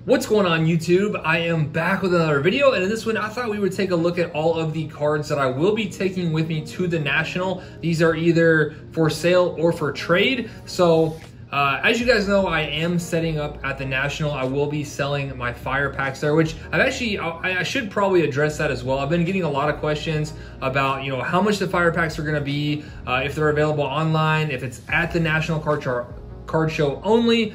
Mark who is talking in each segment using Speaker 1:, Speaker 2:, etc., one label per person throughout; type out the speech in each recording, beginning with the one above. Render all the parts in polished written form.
Speaker 1: What's going on YouTube? I am back with another video, and in this one I thought we would take a look at all of the cards that I will be taking with me to the National. These are either for sale or for trade. So as you guys know, I am setting up at the National. I will be selling my fire packs there, which I should probably address that as well. I've been getting a lot of questions about, you know, how much the fire packs are gonna be, if they're available online, if it's at the National Card Show only.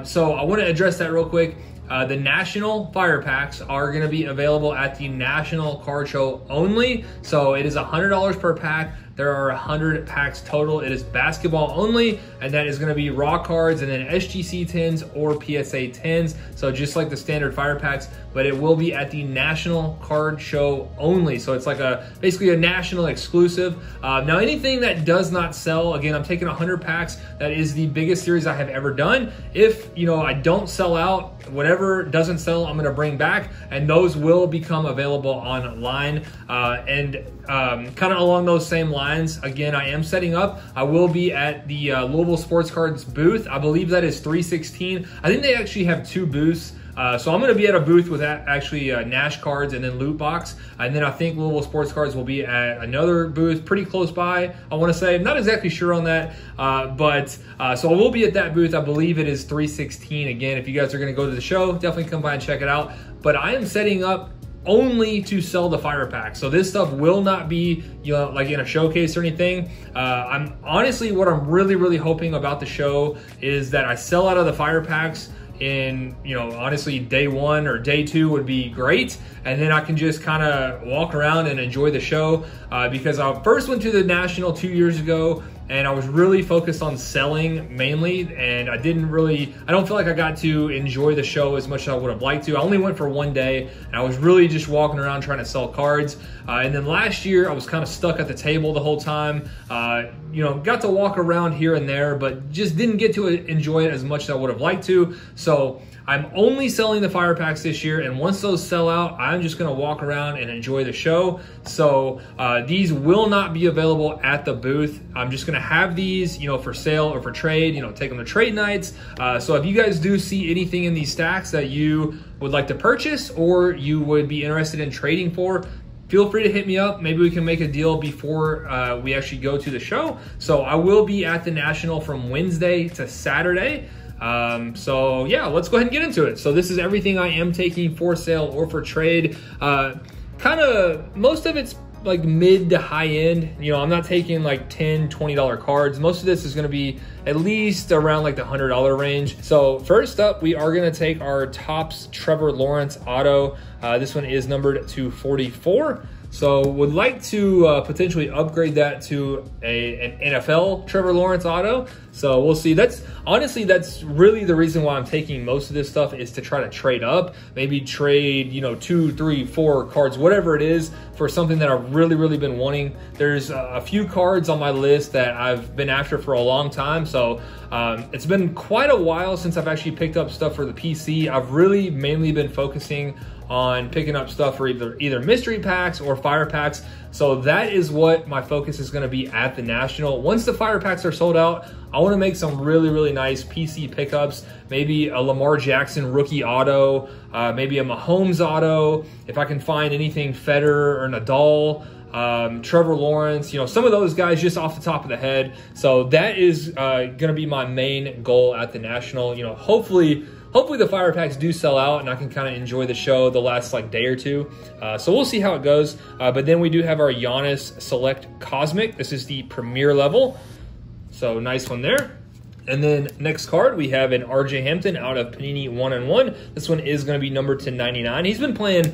Speaker 1: So I wanna address that real quick. The National Fire Packs are going to be available at the National Card Show only. So it is $100 per pack. There are 100 packs total. It is basketball only, and that is going to be raw cards and then SGC 10s or PSA 10s. So just like the standard fire packs, but it will be at the National Card Show only. So it's like basically a national exclusive. Now anything that does not sell, again, I'm taking 100 packs. That is the biggest series I have ever done. If, you know, I don't sell out, whatever doesn't sell, I'm going to bring back, and those will become available online. Kind of along those same lines, again, I am setting up. I will be at the Louisville Sports Cards booth. I believe that is 316. I think they actually have two booths. So I'm going to be at a booth with actually Nash cards and then loot box. And then I think Louisville Sports Cards will be at another booth pretty close by, I want to say. I'm not exactly sure on that. So I will be at that booth. I believe it is 316. Again, if you guys are going to go to the show, definitely come by and check it out. But I am setting up only to sell the fire pack. So this stuff will not be, you know, like in a showcase or anything. I'm honestly, what I'm really hoping about the show is that I sell out of the fire packs in, you know, honestly day one or day two would be great, and then I can just kind of walk around and enjoy the show, because I first went to the National 2 years ago and I was really focused on selling mainly, and I don't feel like I got to enjoy the show as much as I would have liked to. I only went for one day and I was really just walking around trying to sell cards. And then last year I was kind of stuck at the table the whole time. You know, got to walk around here and there, but just didn't get to enjoy it as much as I would have liked to. So I'm only selling the fire packs this year, and once those sell out, I'm just gonna walk around and enjoy the show. So these will not be available at the booth. I'm just gonna have these, you know, for sale or for trade, you know, take them to trade nights. So if you guys do see anything in these stacks that you would like to purchase or you would be interested in trading for, feel free to hit me up. Maybe we can make a deal before we actually go to the show. So I will be at the National from Wednesday to Saturday. So yeah, let's go ahead and get into it. So this is everything I am taking for sale or for trade. Kind of most of it's like mid to high end. You know, I'm not taking like $10, $20 cards. Most of this is going to be at least around like the $100 range. So first up, we are going to take our Topps Trevor Lawrence auto. This one is numbered to 44. So would like to potentially upgrade that to an NFL Trevor Lawrence auto. So we'll see. Honestly, that's really the reason why I'm taking most of this stuff, is to try to trade up, maybe trade, you know, 2, 3, 4 cards, whatever it is, for something that I've really been wanting. There's a few cards on my list that I've been after for a long time. So it's been quite a while since I've actually picked up stuff for the PC. I've really mainly been focusing on picking up stuff for either mystery packs or fire packs. So that is what my focus is going to be at the National. Once the fire packs are sold out, I want to make some really nice PC pickups. Maybe a Lamar Jackson rookie auto, maybe a Mahomes auto. If I can find anything Federer or Nadal, Trevor Lawrence, you know, some of those guys just off the top of the head. So that is going to be my main goal at the National. You know, hopefully the fire packs do sell out and I can kind of enjoy the show the last like day or two. So we'll see how it goes. But then we do have our Giannis Select Cosmic. This is the premier level. So nice one there. And then next card, we have an RJ Hampton out of Panini 1-on-1. This one is going to be numbered to 99. He's been playing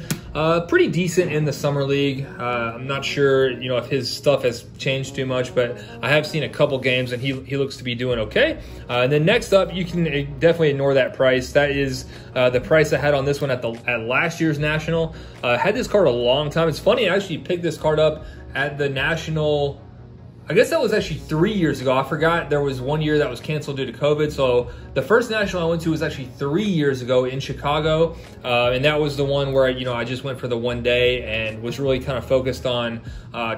Speaker 1: pretty decent in the summer league. I'm not sure, you know, if his stuff has changed too much, but I have seen a couple games and he looks to be doing okay. And then next up, you can definitely ignore that price. That is the price I had on this one at last year's National. Had this card a long time. It's funny, I actually picked this card up at the National. I guess that was actually 3 years ago. I forgot there was 1 year that was canceled due to COVID. So the first National I went to was actually 3 years ago in Chicago. And that was the one where, you know, I just went for the one day and was really kind of focused on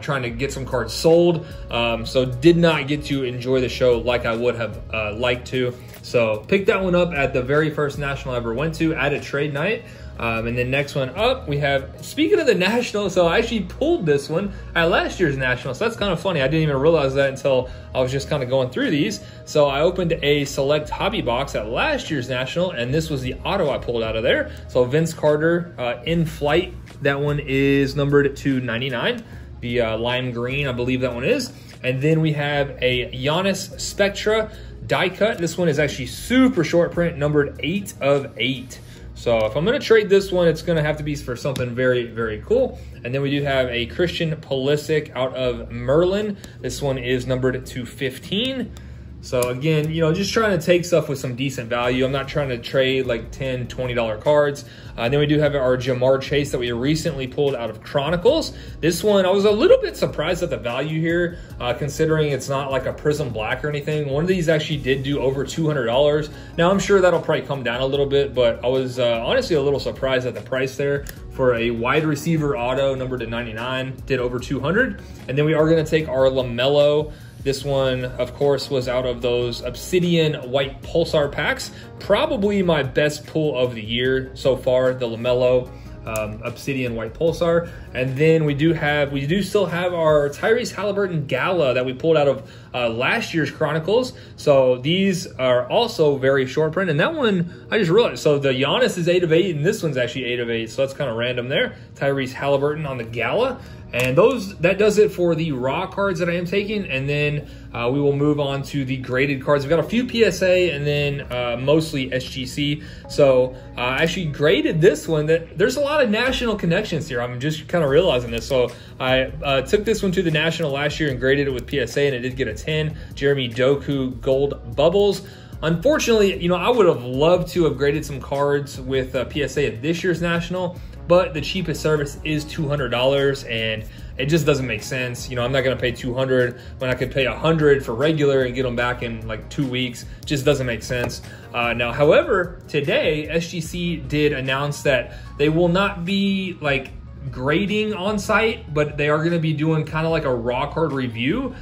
Speaker 1: trying to get some cards sold. So did not get to enjoy the show like I would have liked to. So picked that one up at the very first national I ever went to at a trade night. And then next one up, we have, speaking of the national, so I actually pulled this one at last year's national. So that's kind of funny. I didn't even realize that until I was just kind of going through these. So I opened a select hobby box at last year's national, and this was the auto I pulled out of there. So Vince Carter in flight. That one is numbered to 99. The lime green, I believe that one is. And then we have a Giannis Spectra die cut. This one is actually super short print, numbered 8 of 8. So if I'm going to trade this one, it's going to have to be for something very, very cool. And then we do have a Christian Pulisic out of Merlin. This one is numbered to 15. So again, you know, just trying to take stuff with some decent value. I'm not trying to trade like $10, $20 cards. Then we do have our Jamar Chase that we recently pulled out of Chronicles. This one, I was a little bit surprised at the value here, considering it's not like a Prism Black or anything. One of these actually did do over $200. Now I'm sure that'll probably come down a little bit, but I was honestly a little surprised at the price there for a wide receiver auto numbered to 99, did over 200. And then we are gonna take our Lamello. This one, of course, was out of those Obsidian White Pulsar packs. Probably my best pull of the year so far, the Lamello Obsidian White Pulsar. And then we do still have our Tyrese Halliburton Gala that we pulled out of last year's Chronicles. So these are also very short print. And that one, I just realized, so the Giannis is 8 of 8, and this one's actually 8 of 8. So that's kind of random there. Tyrese Halliburton on the Gala. And that does it for the raw cards that I am taking. And then we will move on to the graded cards. We've got a few PSA and then mostly SGC. So I actually graded this one. There's a lot of national connections here. I'm just kind of realizing this. So I took this one to the national last year and graded it with PSA, and it did get a 10. Jeremy Doku Gold Bubbles. Unfortunately, you know, I would have loved to have graded some cards with PSA at this year's national, but the cheapest service is $200, and it just doesn't make sense. You know, I'm not gonna pay $200 when I could pay $100 for regular and get them back in like 2 weeks. Just doesn't make sense. Now, however, today SGC did announce that they will not be like grading on site, but they are gonna be doing kind of like a raw card review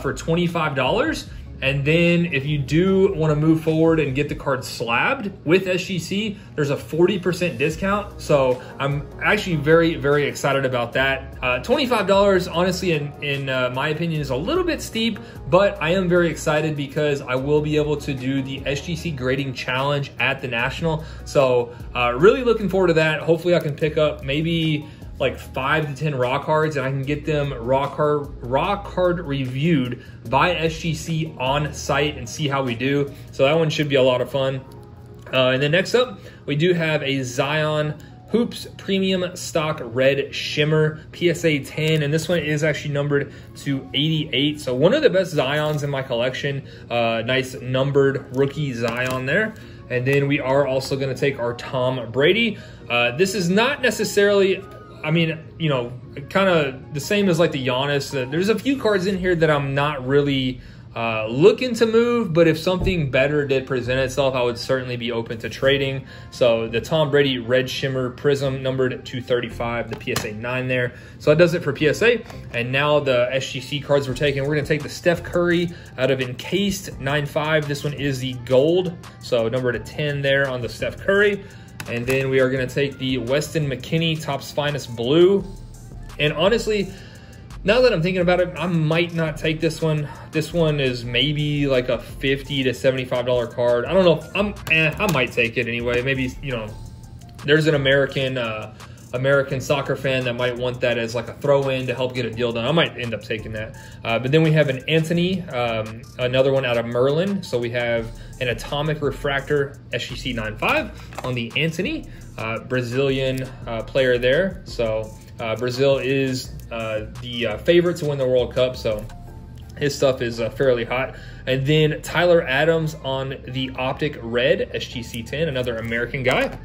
Speaker 1: for $25. And then if you do want to move forward and get the card slabbed with SGC, there's a 40% discount. So I'm actually very, very excited about that. $25, honestly, in my opinion, is a little bit steep, but I am very excited because I will be able to do the SGC grading challenge at the National. So really looking forward to that. Hopefully I can pick up maybe like 5 to 10 raw cards, and I can get them raw card reviewed by SGC on site and see how we do. So that one should be a lot of fun. And then next up, we do have a Zion Hoops Premium Stock Red Shimmer PSA 10, and this one is actually numbered to 88. So one of the best Zions in my collection. Nice numbered rookie Zion there. And then we are also going to take our Tom Brady. This is not necessarily, I mean, you know, kind of the same as like the Giannis. There's a few cards in here that I'm not really looking to move, but if something better did present itself, I would certainly be open to trading. So the Tom Brady Red Shimmer Prism numbered to 35, the PSA 9 there. So that does it for PSA. And now the SGC cards we're taking, we're going to take the Steph Curry out of Encased 9.5. This one is the gold, so numbered to 10 there on the Steph Curry. And then we are going to take the Weston McKennie Topps Finest Blue. And honestly, now that I'm thinking about it, I might not take this one. This one is maybe like a $50 to $75 card. I don't know. I might take it anyway. Maybe, you know, there's an American soccer fan that might want that as like a throw-in to help get a deal done. I might end up taking that. But then we have an Anthony, another one out of Merlin. So we have an Atomic Refractor SGC 9.5 on the Anthony, Brazilian player there. So Brazil is the favorite to win the World Cup, so his stuff is fairly hot. And then Tyler Adams on the Optic Red SGC 10, another American guy.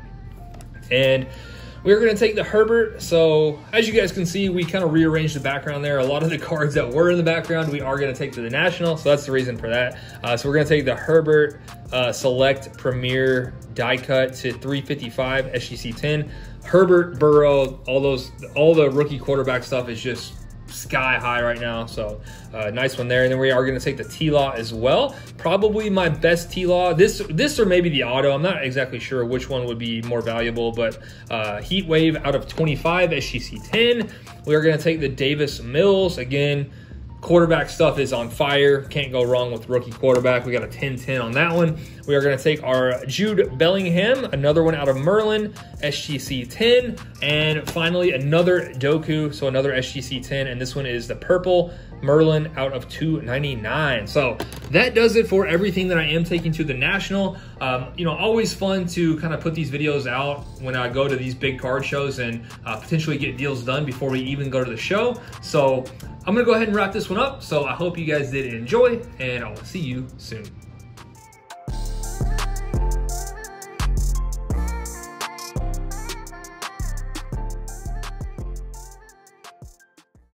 Speaker 1: And we're going to take the Herbert. So as you guys can see, we kind of rearranged the background there. A lot of the cards that were in the background, we are going to take to the National. So that's the reason for that. So we're going to take the Herbert Select Premier die cut to 355 SGC 10. Herbert, Burrow, all the rookie quarterback stuff is just sky high right now. So nice one there. And then we are going to take the T-Law as well. Probably my best T-Law. This or maybe the auto. I'm not exactly sure which one would be more valuable, but Heat Wave out of 25, SGC 10. We are going to take the Davis Mills. Again, quarterback stuff is on fire. Can't go wrong with rookie quarterback. We got a 10-10 on that one. We are going to take our Jude Bellingham, another one out of Merlin, SGC 10. And finally, another Doku, so another SGC 10. And this one is the purple Merlin out of 299. So that does it for everything that I am taking to the National. You know, always fun to kind of put these videos out when I go to these big card shows and potentially get deals done before we even go to the show. So I'm gonna go ahead and wrap this one up. So I hope you guys did enjoy, and I'll see you soon.